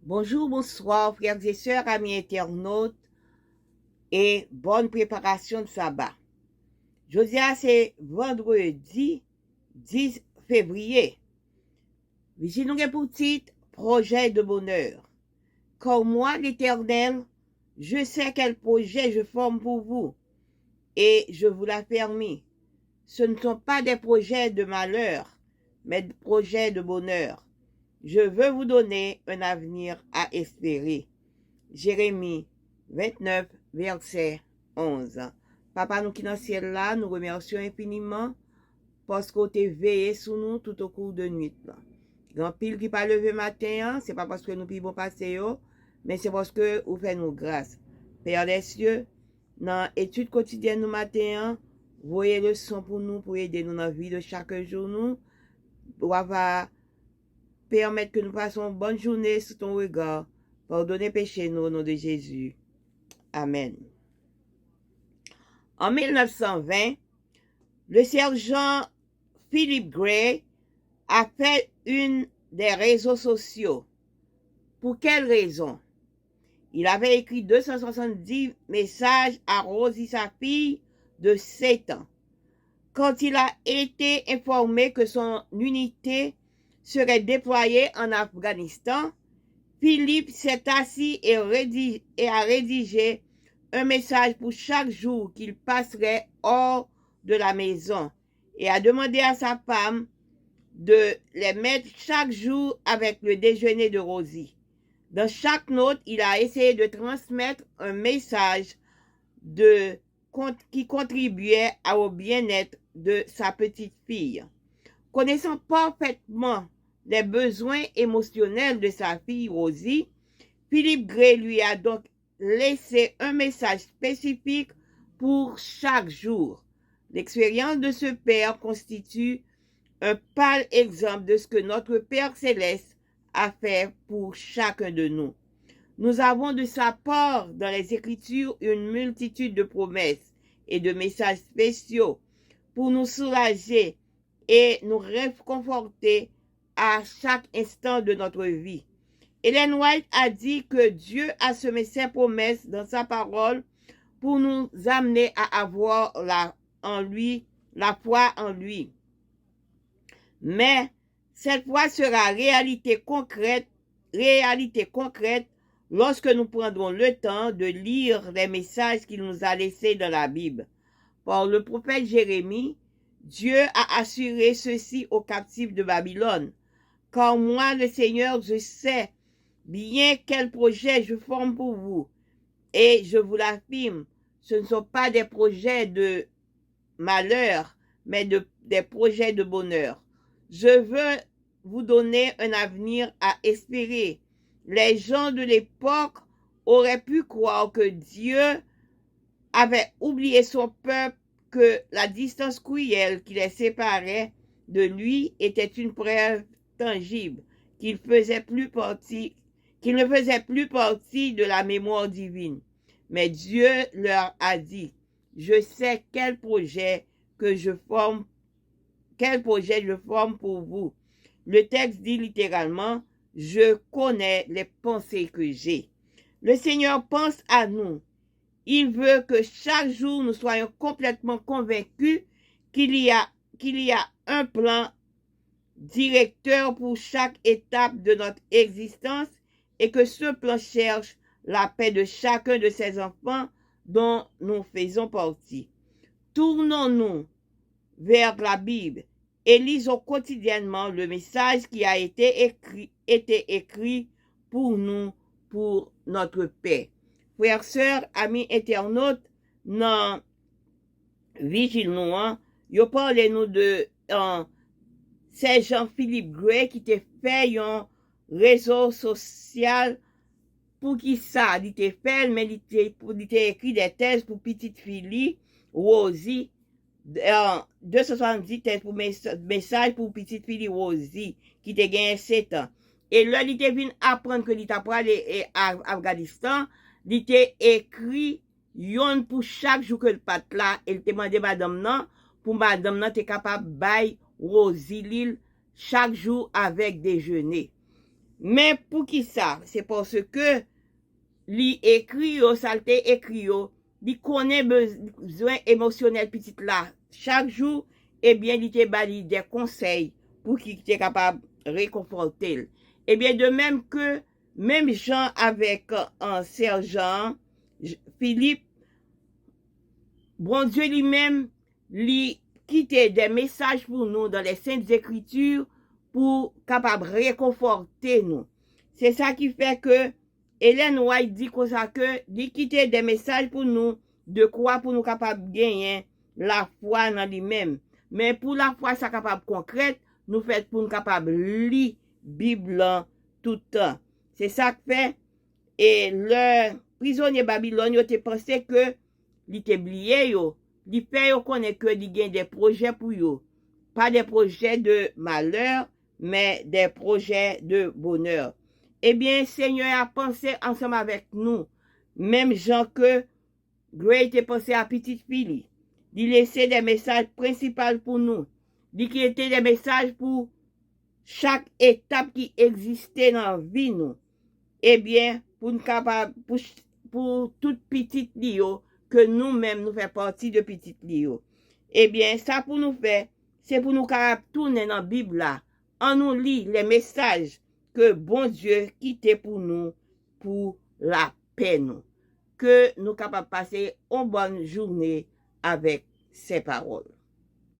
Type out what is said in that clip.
Bonjour, bonsoir, frères et sœurs, amis internautes, et bonne préparation de sabbat. Jeudi, c'est vendredi 10 février. Vigile nous pour titre projet de bonheur. Comme moi, l'Éternel, je sais quel projet je forme pour vous, et je vous l'affirme. Ce ne sont pas des projets de malheur, mais des projets de bonheur. Je veux vous donner un avenir à espérer. Jérémie 29, verset 11. Papa, nous qui dans le ciel là, nous remercions infiniment parce que tu es veillé sur nous tout au cours de nuit. Grand pile qui pas levé matin, c'est pas parce que nous pouvons passer, mais c'est parce que vous faites nous grâce. Père des cieux, dans l'étude quotidienne nous matin, voyez le son pour nous, pour aider nous dans la vie de chaque jour. Nous va permettre que nous passions une bonne journée sous ton regard. Pardonnez péché nous au nom de Jésus. Amen. En 1920, le sergent Philip Gray a fait une des réseaux sociaux. Pour quelle raison? Il avait écrit 270 messages à Rosie, sa fille de 7 ans. Quand il a été informé que son unité serait déployée en Afghanistan, Philippe s'est assis et a rédigé un message pour chaque jour qu'il passerait hors de la maison et a demandé à sa femme de les mettre chaque jour avec le déjeuner de Rosie. Dans chaque note, il a essayé de transmettre un message qui contribuait au bien-être de sa petite fille. Connaissant parfaitement les besoins émotionnels de sa fille Rosie, Philip Gray lui a donc laissé un message spécifique pour chaque jour. L'expérience de ce père constitue un pâle exemple de ce que notre Père céleste a fait pour chacun de nous. Nous avons de sa part dans les Écritures une multitude de promesses et de messages spéciaux pour nous soulager et nous réconforter à chaque instant de notre vie. Ellen White a dit que Dieu a semé ses promesses dans sa parole pour nous amener à avoir la foi en lui. Mais cette foi sera réalité concrète lorsque nous prendrons le temps de lire les messages qu'il nous a laissés dans la Bible. Par le prophète Jérémie, Dieu a assuré ceci aux captifs de Babylone. Car moi, le Seigneur, je sais bien quel projet je forme pour vous. Et je vous l'affirme, ce ne sont pas des projets de malheur, mais des projets de bonheur. Je veux vous donner un avenir à espérer. Les gens de l'époque auraient pu croire que Dieu avait oublié son peuple, que la distance cruelle qui les séparait de lui était une preuve tangible qu'il ne faisait plus partie de la mémoire divine. Mais Dieu leur a dit, je sais quel projet je forme pour vous. Le texte dit littéralement, je connais les pensées que j'ai. Le Seigneur pense à nous. Il veut que chaque jour nous soyons complètement convaincus qu'il y a un plan directeur pour chaque étape de notre existence et que ce plan cherche la paix de chacun de ses enfants dont nous faisons partie. Tournons-nous vers la Bible et lisons quotidiennement le message qui a été écrit pour nous, pour notre paix. Frères, sœurs, amis internautes, dans Vigile Noir, yo parle nous de c'est Jean-Philippe Gray qui te fait un réseau social pour qui ça, il te fait, mais il te écrit des thèses pour petite fille, Rosie, 270 thèses pour message pour petite fille Rosie, qui te gagne 7 ans. Et là, il te vient apprendre que il t'a parlé à Afghanistan, il te écrit yon pour chaque jour que le pat là, il te demande madame nan, pour madame nan te capable bail Rosie Lille chaque jour avec déjeuner. Mais pour qui ça? C'est parce que li écrit yo, salte écrit yo, li connaît besoin émotionnel petit là. Chaque jour, eh bien, il te bali des conseils pour qu'il soit capable de réconforter. Eh bien, de même que, même Jean avec un sergent, Philippe, bon Dieu lui-même, lui quitter des messages pour nous dans les Saintes Écritures pour capable réconforter nous. C'est ça qui fait que Ellen White dit comme ça que lui quitter des messages pour nous, de quoi pour nous capable gagner la foi dans lui-même. Mais pour la foi ça capable concrète, nous fait pour nous capable lire Bible tout le temps. C'est ça que fait et le prisonnier Babylone, il pensé que il était oublié yo. Il fait yo connaît que il gagne des projets pour yo. Pas des projets de malheur, mais des projets de bonheur. Eh bien, Seigneur a pensé ensemble avec nous. Même gens que Gray était pensé à petite fille. Il laissait des messages principaux pour nous. Il qui était des messages pour chaque étape qui existait dans la vie nous. Eh bien, pour nous capable, pour toute petite lio, que nous-mêmes nous faisons partie de petite lio. Eh bien, ça pour nous faire, c'est pour nous capable tourner dans la Bible là. On nous lit les messages que bon Dieu quittait pour nous, pour la paix nous. Que nous capables de passer une bonne journée avec ces paroles.